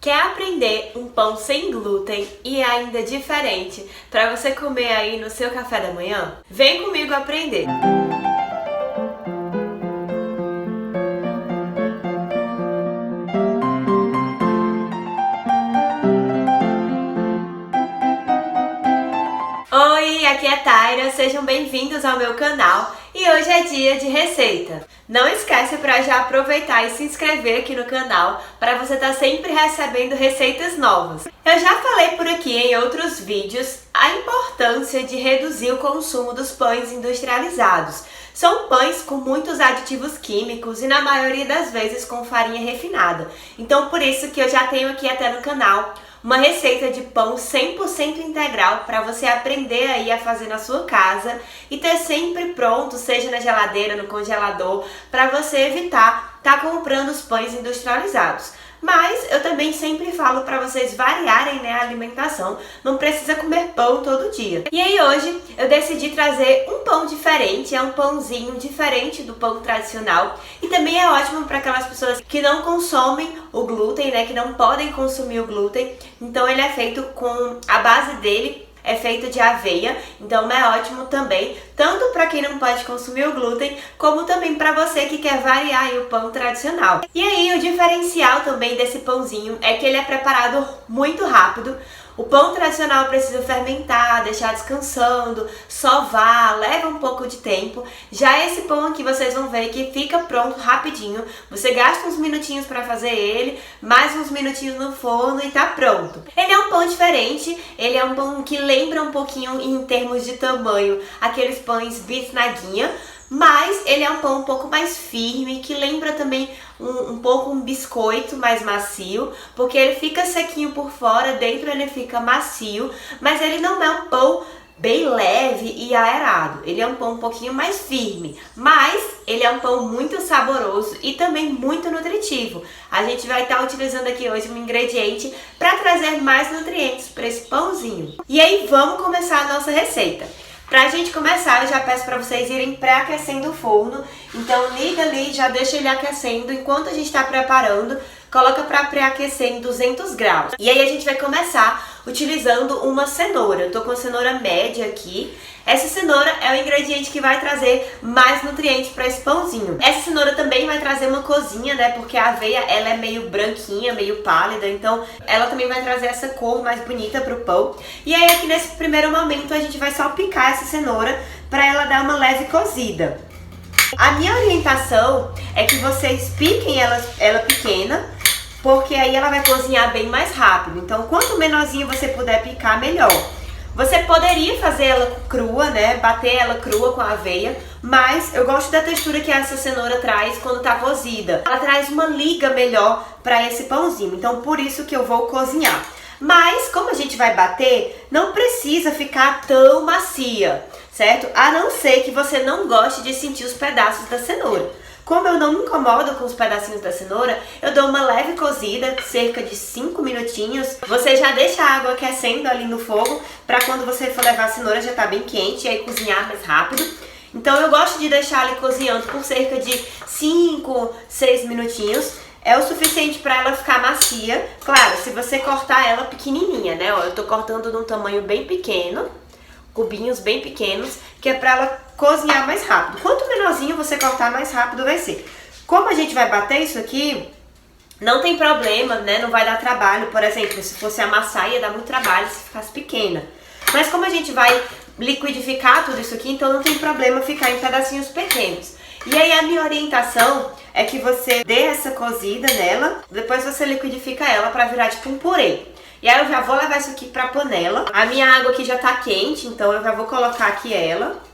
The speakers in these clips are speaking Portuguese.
Quer aprender um pão sem glúten e ainda diferente para você comer aí no seu café da manhã? Vem comigo aprender! Oi, aqui é a Taira, sejam bem-vindos ao meu canal e hoje é dia de receita. Não esquece para já aproveitar e se inscrever aqui no canal para você estar sempre recebendo receitas novas. Eu já falei por aqui em outros vídeos a importância de reduzir o consumo dos pães industrializados. São pães com muitos aditivos químicos e na maioria das vezes com farinha refinada. Então por isso que eu já tenho aqui até no canal uma receita de pão 100% integral para você aprender aí a fazer na sua casa e ter sempre pronto, seja na geladeira, no congelador, para você evitar estar comprando os pães industrializados. Mas eu também sempre falo para vocês variarem, né, a alimentação, não precisa comer pão todo dia. E aí hoje eu decidi trazer um pão diferente, é um pãozinho diferente do pão tradicional e também é ótimo para aquelas pessoas que não consomem o glúten, né, que não podem consumir o glúten. Então ele é feito com a base dele. É feito de aveia, então é ótimo também, tanto para quem não pode consumir o glúten, como também para você que quer variar aí o pão tradicional. E aí o diferencial também desse pãozinho é que ele é preparado muito rápido. O pão tradicional precisa fermentar, deixar descansando, sovar, leva um pouco de tempo. Já esse pão aqui vocês vão ver que fica pronto rapidinho. Você gasta uns minutinhos para fazer ele, mais uns minutinhos no forno e tá pronto. Ele é um pão diferente, ele é um pão que lembra um pouquinho em termos de tamanho aqueles pães bisnaguinha, mas ele é um pão um pouco mais firme, que lembra também um pouco um biscoito mais macio, porque ele fica sequinho por fora, dentro ele fica macio, mas ele não é um pão bem leve e aerado. Ele é um pão um pouquinho mais firme, mas ele é um pão muito saboroso e também muito nutritivo. A gente vai estar utilizando aqui hoje um ingrediente para trazer mais nutrientes para esse pãozinho. E aí vamos começar a nossa receita. Pra gente começar, eu já peço pra vocês irem pré-aquecendo o forno. Então liga ali, já deixa ele aquecendo. Enquanto a gente tá preparando, coloca pra pré-aquecer em 200 graus. E aí a gente vai começar utilizando uma cenoura. Eu tô com a cenoura média aqui. Essa cenoura é o ingrediente que vai trazer mais nutrientes para esse pãozinho. Essa cenoura também vai trazer uma corzinha, né? Porque a aveia, ela é meio branquinha, meio pálida. Então, ela também vai trazer essa cor mais bonita pro pão. E aí, aqui nesse primeiro momento, a gente vai salpicar essa cenoura para ela dar uma leve cozida. A minha orientação é que vocês piquem ela pequena, porque aí ela vai cozinhar bem mais rápido. Então, quanto menorzinho você puder picar, melhor. Você poderia fazer ela crua, né? Bater ela crua com a aveia, mas eu gosto da textura que essa cenoura traz quando tá cozida. Ela traz uma liga melhor para esse pãozinho, então por isso que eu vou cozinhar. Mas como a gente vai bater, não precisa ficar tão macia, certo? A não ser que você não goste de sentir os pedaços da cenoura. Como eu não me incomodo com os pedacinhos da cenoura, eu dou uma leve cozida, cerca de 5 minutinhos. Você já deixa a água aquecendo ali no fogo, para quando você for levar a cenoura já tá bem quente e aí cozinhar mais rápido. Então eu gosto de deixar ali cozinhando por cerca de 5, 6 minutinhos. É o suficiente para ela ficar macia. Claro, se você cortar ela pequenininha, né? Ó, eu tô cortando num tamanho bem pequeno, cubinhos bem pequenos, que é para ela cozinhar mais rápido. Quanto menorzinho você cortar, mais rápido vai ser. Como a gente vai bater isso aqui, não tem problema, né? Não vai dar trabalho. Por exemplo, se fosse amassar, ia dar muito trabalho se ficasse pequena. Mas como a gente vai liquidificar tudo isso aqui, então não tem problema ficar em pedacinhos pequenos. E aí a minha orientação é que você dê essa cozida nela, depois você liquidifica ela para virar tipo um purê. E aí eu já vou levar isso aqui pra panela. A minha água aqui já tá quente, então eu já vou colocar aqui ela.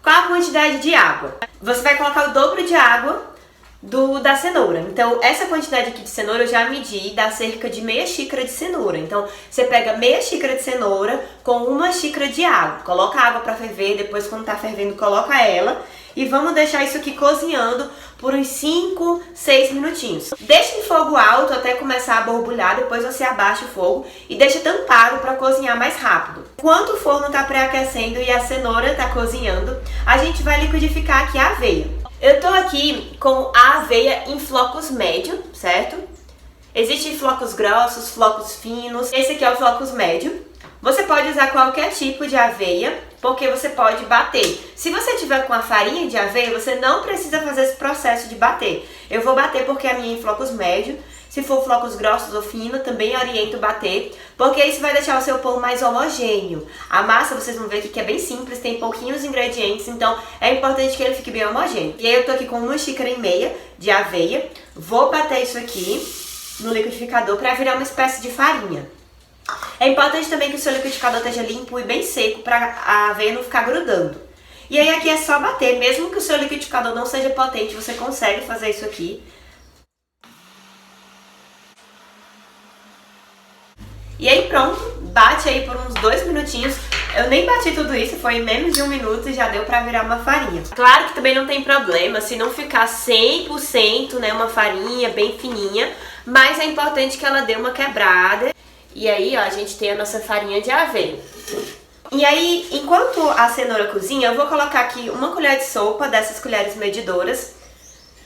Qual a quantidade de água? Você vai colocar o dobro de água da cenoura. Então essa quantidade aqui de cenoura eu já medi, dá cerca de meia xícara de cenoura. Então você pega meia xícara de cenoura com uma xícara de água. Coloca a água pra ferver, depois quando tá fervendo coloca ela. E vamos deixar isso aqui cozinhando por uns 5, 6 minutinhos. Deixa em fogo alto até começar a borbulhar, depois você abaixa o fogo e deixa tampado para cozinhar mais rápido. Enquanto o forno está pré-aquecendo e a cenoura está cozinhando, a gente vai liquidificar aqui a aveia. Eu tô aqui com a aveia em flocos médios, certo? Existem flocos grossos, flocos finos, esse aqui é o flocos médio. Você pode usar qualquer tipo de aveia, porque você pode bater. Se você tiver com a farinha de aveia, você não precisa fazer esse processo de bater. Eu vou bater porque a minha é em flocos médios. Se for flocos grossos ou finos, também oriento bater, porque isso vai deixar o seu pão mais homogêneo. A massa, vocês vão ver aqui que é bem simples, tem pouquinhos ingredientes, então é importante que ele fique bem homogêneo. E aí eu tô aqui com 1,5 xícaras de aveia. Vou bater isso aqui no liquidificador para virar uma espécie de farinha. É importante também que o seu liquidificador esteja limpo e bem seco para a aveia não ficar grudando. E aí aqui é só bater, mesmo que o seu liquidificador não seja potente, você consegue fazer isso aqui. E aí pronto, bate aí por uns 2 minutinhos. Eu nem bati tudo isso, foi em menos de 1 minuto e já deu pra virar uma farinha. Claro que também não tem problema se não ficar 100%, né, uma farinha bem fininha, mas é importante que ela dê uma quebrada. E aí, ó, a gente tem a nossa farinha de aveia. E aí, enquanto a cenoura cozinha, eu vou colocar aqui 1 colher de sopa dessas colheres medidoras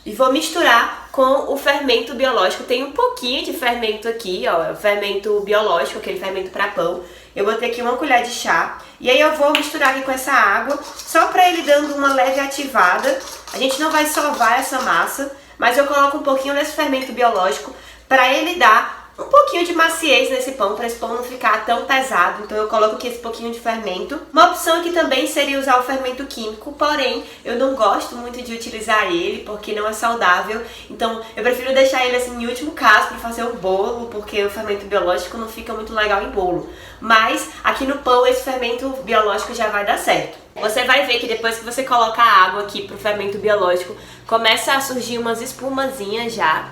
e vou misturar com o fermento biológico. Tem um pouquinho de fermento aqui, ó, fermento biológico, aquele fermento para pão. Eu botei aqui 1 colher de chá e aí eu vou misturar aqui com essa água, só para ele dando uma leve ativada. A gente não vai sovar essa massa, mas eu coloco um pouquinho desse fermento biológico para ele dar um pouquinho de maciez nesse pão, para esse pão não ficar tão pesado. Então eu coloco aqui esse pouquinho de fermento. Uma opção aqui também seria usar o fermento químico, porém eu não gosto muito de utilizar ele, porque não é saudável. Então eu prefiro deixar ele assim em último caso para fazer o bolo, porque o fermento biológico não fica muito legal em bolo. Mas aqui no pão esse fermento biológico já vai dar certo. Você vai ver que depois que você coloca a água aqui pro fermento biológico, começa a surgir umas espumazinhas já.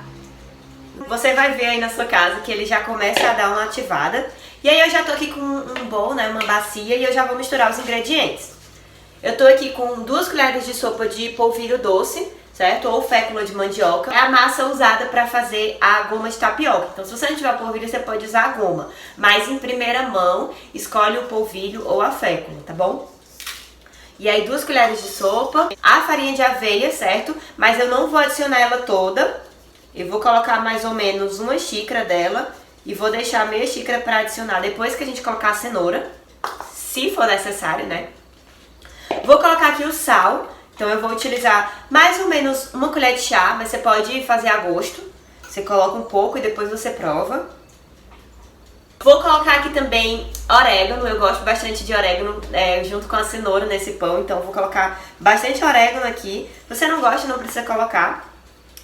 Você vai ver aí na sua casa que ele já começa a dar uma ativada. E aí eu já tô aqui com um bowl, né, uma bacia, e eu já vou misturar os ingredientes. Eu tô aqui com 2 colheres de sopa de polvilho doce, certo? Ou fécula de mandioca. É a massa usada para fazer a goma de tapioca. Então se você não tiver polvilho, você pode usar a goma. Mas em primeira mão, escolhe o polvilho ou a fécula, tá bom? E aí 2 colheres de sopa, a farinha de aveia, certo? Mas eu não vou adicionar ela toda. Eu vou colocar mais ou menos 1 xícara dela e vou deixar meia xícara para adicionar depois que a gente colocar a cenoura, se for necessário, né? Vou colocar aqui o sal, então eu vou utilizar mais ou menos 1 colher de chá, mas você pode fazer a gosto. Você coloca um pouco e depois você prova. Vou colocar aqui também orégano, eu gosto bastante de orégano junto com a cenoura nesse pão, então vou colocar bastante orégano aqui. Se você não gosta, não precisa colocar.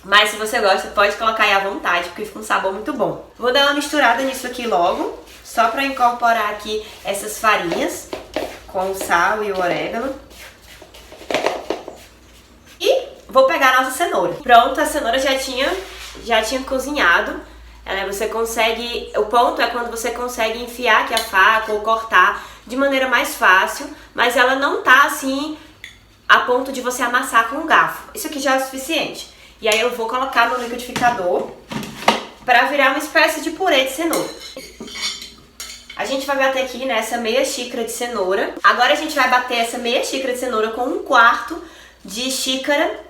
Mas se você gosta, pode colocar aí à vontade, porque fica um sabor muito bom. Vou dar uma misturada nisso aqui logo, só para incorporar aqui essas farinhas com o sal e o orégano. E vou pegar a nossa cenoura. Pronto, a cenoura já tinha cozinhado. Você consegue, o ponto é quando você consegue enfiar aqui a faca ou cortar de maneira mais fácil, mas ela não tá assim a ponto de você amassar com um garfo. Isso aqui já é o suficiente. E aí eu vou colocar no liquidificador para virar uma espécie de purê de cenoura. A gente vai bater aqui nessa meia xícara de cenoura. Agora a gente vai bater essa meia xícara de cenoura com 1/4 de xícara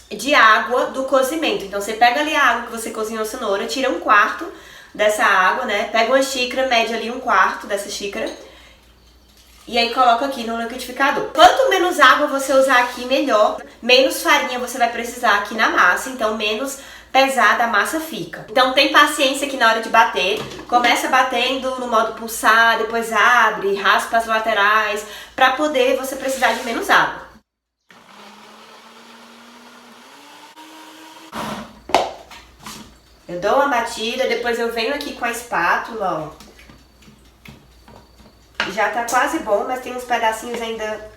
de água do cozimento. Então você pega ali a água que você cozinhou a cenoura, tira 1/4 dessa água, né? Pega uma xícara, mede ali 1/4 dessa xícara. E aí coloca aqui no liquidificador. Quanto menos água você usar aqui, melhor. Menos farinha você vai precisar aqui na massa, então menos pesada a massa fica. Então tem paciência aqui na hora de bater. Começa batendo no modo pulsar, depois abre, raspa as laterais, para poder você precisar de menos água. Eu dou uma batida, depois eu venho aqui com a espátula, ó. Já tá quase bom, mas tem uns pedacinhos ainda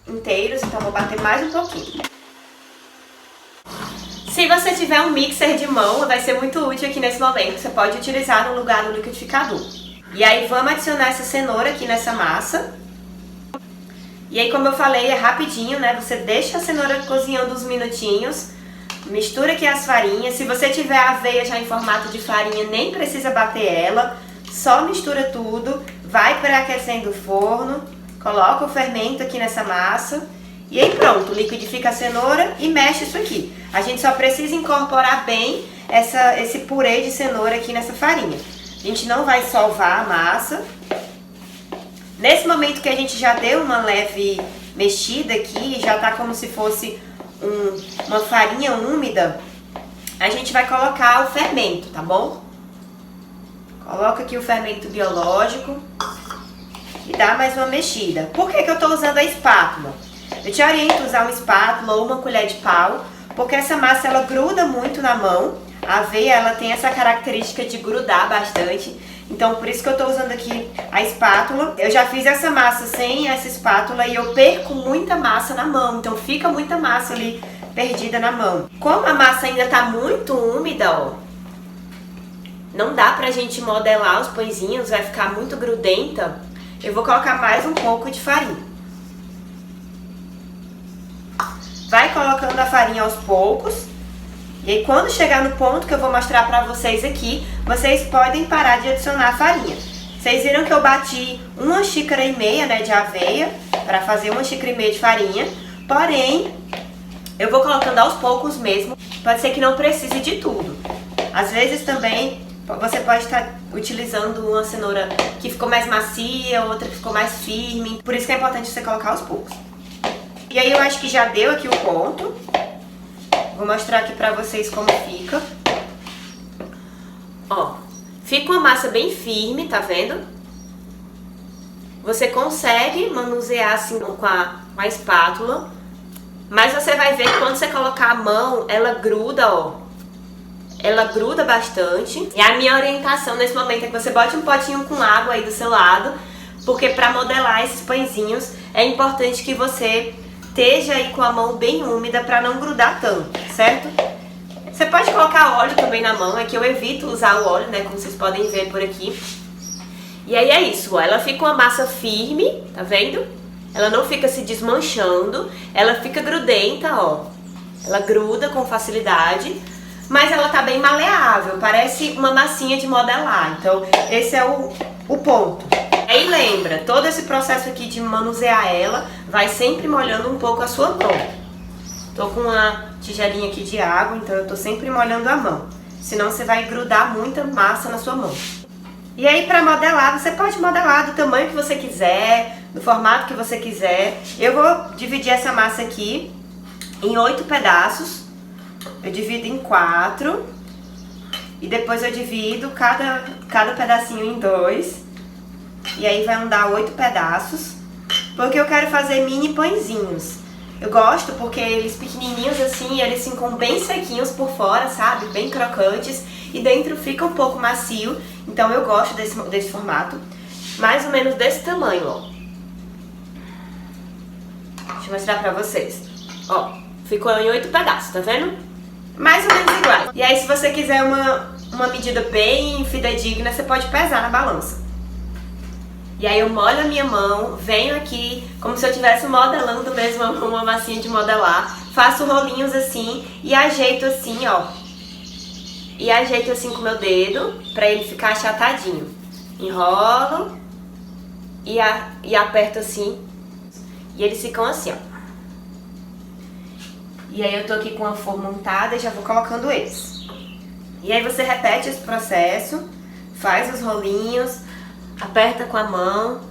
inteiros, então vou bater mais um pouquinho. Se você tiver um mixer de mão, vai ser muito útil aqui nesse momento. Você pode utilizar no lugar do liquidificador. E aí vamos adicionar essa cenoura aqui nessa massa. E aí, como eu falei, é rapidinho, né? Você deixa a cenoura cozinhando uns minutinhos. Mistura aqui as farinhas. Se você tiver a aveia já em formato de farinha, nem precisa bater ela. Só mistura tudo, vai pré-aquecendo o forno, coloca o fermento aqui nessa massa e aí pronto, liquidifica a cenoura e mexe isso aqui. A gente só precisa incorporar bem esse purê de cenoura aqui nessa farinha. A gente não vai solvar a massa. Nesse momento que a gente já deu uma leve mexida aqui, já tá como se fosse uma farinha úmida, a gente vai colocar o fermento, tá bom? Coloca aqui o fermento biológico e dá mais uma mexida. Por que que eu tô usando a espátula? Eu te oriento a usar uma espátula ou uma colher de pau, porque essa massa ela gruda muito na mão. A aveia ela tem essa característica de grudar bastante. Então por isso que eu tô usando aqui a espátula. Eu já fiz essa massa sem essa espátula e eu perco muita massa na mão. Então fica muita massa ali perdida na mão. Como a massa ainda tá muito úmida, ó, não dá pra gente modelar os pãezinhos, vai ficar muito grudenta. Eu vou colocar mais um pouco de farinha. Vai colocando a farinha aos poucos. E aí quando chegar no ponto que eu vou mostrar pra vocês aqui, vocês podem parar de adicionar a farinha. Vocês viram que eu bati 1,5 xícaras, né, de aveia para fazer 1,5 xícaras de farinha. Porém, eu vou colocando aos poucos mesmo. Pode ser que não precise de tudo. Às vezes também você pode estar utilizando uma cenoura que ficou mais macia, outra que ficou mais firme. Por isso que é importante você colocar aos poucos. E aí eu acho que já deu aqui o ponto. Vou mostrar aqui pra vocês como fica. Ó, fica uma massa bem firme, tá vendo? Você consegue manusear assim com a espátula, mas você vai ver que quando você colocar a mão, ela gruda, ó. Ela gruda bastante. E a minha orientação nesse momento é que você bote um potinho com água aí do seu lado, porque pra modelar esses pãezinhos é importante que você esteja aí com a mão bem úmida para não grudar tanto, certo? Você pode colocar óleo também na mão, é que eu evito usar o óleo, né, como vocês podem ver por aqui. E aí é isso, ó, ela fica uma massa firme, tá vendo? Ela não fica se desmanchando, ela fica grudenta, ó. Ela gruda com facilidade, mas ela tá bem maleável, parece uma massinha de modelar. Então esse é o ponto. Aí lembra, todo esse processo aqui de manusear ela, vai sempre molhando um pouco a sua mão. Tô com uma tigelinha aqui de água, então eu tô sempre molhando a mão. Senão você vai grudar muita massa na sua mão. E aí pra modelar, você pode modelar do tamanho que você quiser, do formato que você quiser. Eu vou dividir essa massa aqui em 8 pedaços. Eu divido em 4. E depois eu divido cada pedacinho em 2. E aí vai dar 8 pedaços, porque eu quero fazer mini pãezinhos. Eu gosto porque eles pequenininhos assim, eles ficam bem sequinhos por fora, sabe? Bem crocantes. E dentro fica um pouco macio, então eu gosto desse formato. Mais ou menos desse tamanho, ó. Deixa eu mostrar pra vocês. Ó, ficou em 8 pedaços, tá vendo? Mais ou menos igual. E aí se você quiser uma medida bem fidedigna, você pode pesar na balança. E aí eu molho a minha mão, venho aqui como se eu estivesse modelando mesmo uma massinha de modelar. Faço rolinhos assim e ajeito assim, ó. E ajeito assim com o meu dedo pra ele ficar achatadinho. Enrolo e aperto assim. E eles ficam assim, ó. E aí eu tô aqui com a forma untada e já vou colocando eles. E aí você repete esse processo, faz os rolinhos, aperta com a mão,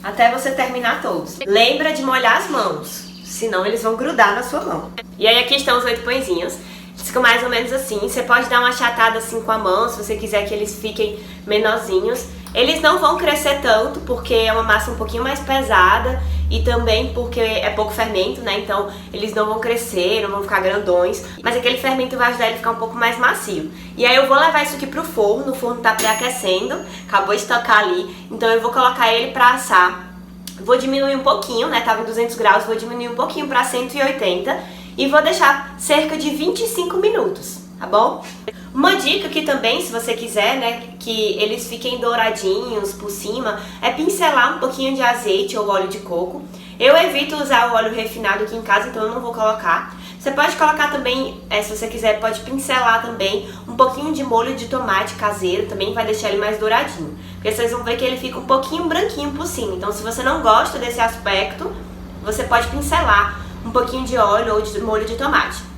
até você terminar todos. Lembra de molhar as mãos, senão eles vão grudar na sua mão. E aí aqui estão os 8 pãezinhos. Ficam mais ou menos assim. Você pode dar uma achatada assim com a mão, se você quiser que eles fiquem menorzinhos. Eles não vão crescer tanto, porque é uma massa um pouquinho mais pesada e também porque é pouco fermento, né? Então eles não vão crescer, não vão ficar grandões, mas aquele fermento vai ajudar ele a ficar um pouco mais macio. E aí eu vou levar isso aqui pro forno, o forno tá pré-aquecendo, acabou de tocar ali, então eu vou colocar ele pra assar. Vou diminuir um pouquinho, né? Tava em 200 graus, vou diminuir um pouquinho pra 180 e vou deixar cerca de 25 minutos, tá bom? Uma dica aqui também, se você quiser, né, que eles fiquem douradinhos por cima, é pincelar um pouquinho de azeite ou óleo de coco. Eu evito usar o óleo refinado aqui em casa, então eu não vou colocar. Você pode colocar também, se você quiser, pode pincelar também um pouquinho de molho de tomate caseiro, também vai deixar ele mais douradinho. Porque vocês vão ver que ele fica um pouquinho branquinho por cima. Então se você não gosta desse aspecto, você pode pincelar um pouquinho de óleo ou de molho de tomate.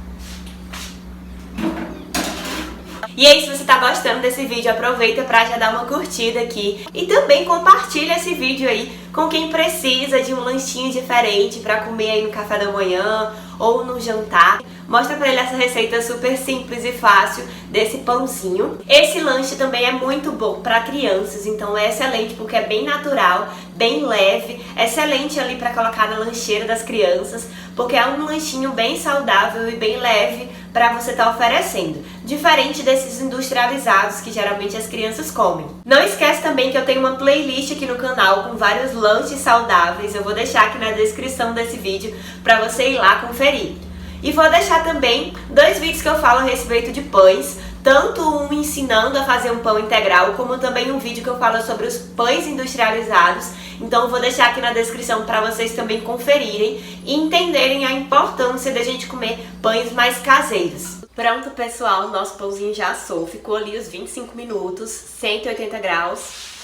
E aí, se você tá gostando desse vídeo, aproveita pra já dar uma curtida aqui. E também compartilha esse vídeo aí com quem precisa de um lanchinho diferente pra comer aí no café da manhã ou no jantar. Mostra pra ele essa receita super simples e fácil desse pãozinho. Esse lanche também é muito bom pra crianças, então é excelente porque é bem natural, bem leve, excelente ali pra colocar na lancheira das crianças, porque é um lanchinho bem saudável e bem leve pra você estar oferecendo, diferente desses industrializados que geralmente as crianças comem. Não esquece também que eu tenho uma playlist aqui no canal com vários lanches saudáveis, eu vou deixar aqui na descrição desse vídeo pra você ir lá conferir. E vou deixar também 2 vídeos que eu falo a respeito de pães, tanto um ensinando a fazer um pão integral, como também um vídeo que eu falo sobre os pães industrializados. Então eu vou deixar aqui na descrição para vocês também conferirem e entenderem a importância da gente comer pães mais caseiros. Pronto, pessoal, nosso pãozinho já assou, ficou ali os 25 minutos, 180 graus.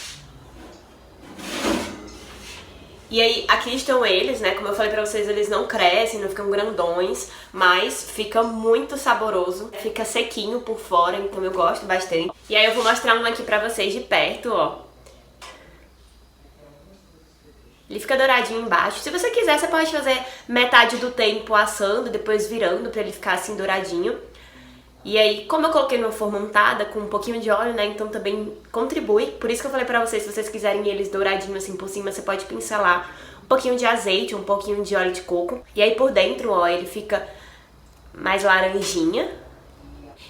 E aí, aqui estão eles, né? Como eu falei pra vocês, eles não crescem, não ficam grandões, mas fica muito saboroso. Fica sequinho por fora, então eu gosto bastante. E aí eu vou mostrar um aqui pra vocês de perto, ó. Ele fica douradinho embaixo. Se você quiser, você pode fazer metade do tempo assando, depois virando pra ele ficar assim douradinho. E aí, como eu coloquei numa forma untada com um pouquinho de óleo, né, então também contribui. Por isso que eu falei pra vocês, se vocês quiserem eles douradinhos assim por cima, você pode pincelar um pouquinho de azeite, um pouquinho de óleo de coco. E aí por dentro, ó, ele fica mais laranjinha.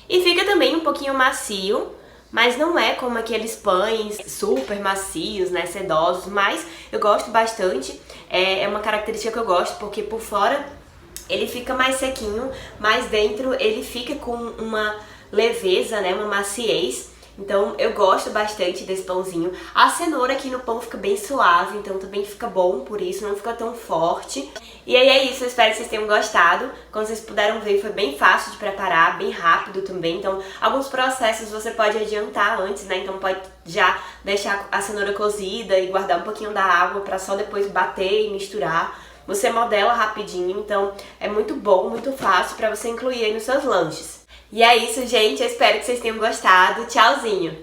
E fica também um pouquinho macio, mas não é como aqueles pães super macios, né, sedosos. Mas eu gosto bastante, é uma característica que eu gosto, porque por fora ele fica mais sequinho, mas dentro ele fica com uma leveza, né, uma maciez. Então eu gosto bastante desse pãozinho. A cenoura aqui no pão fica bem suave, então também fica bom por isso, não fica tão forte. E aí é isso, eu espero que vocês tenham gostado. Como vocês puderam ver, foi bem fácil de preparar, bem rápido também. Então alguns processos você pode adiantar antes, né, então pode já deixar a cenoura cozida e guardar um pouquinho da água pra só depois bater e misturar. Você modela rapidinho, então é muito bom, muito fácil pra você incluir aí nos seus lanches. E é isso, gente. Eu espero que vocês tenham gostado. Tchauzinho!